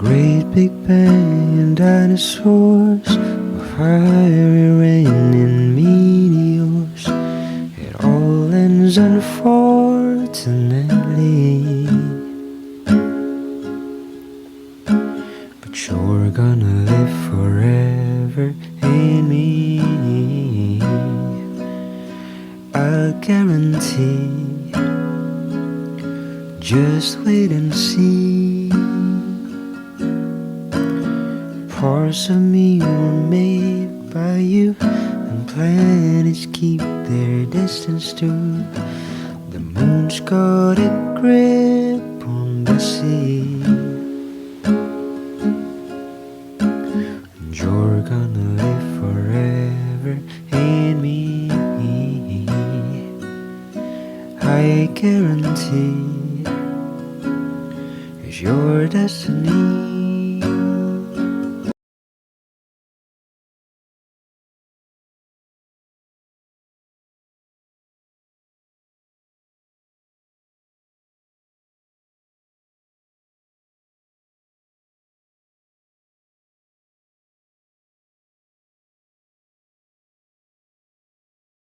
great big bang and dinosaurs, a fiery rain and meteors. It all ends unfortunately, but you're gonna live forever in me. I'll guarantee. Just wait and see. Parts of me were made by you, and planets keep their distance too. The moon's got a grip on the sea, and you're gonna live forever in me. I guarantee. Your destiny.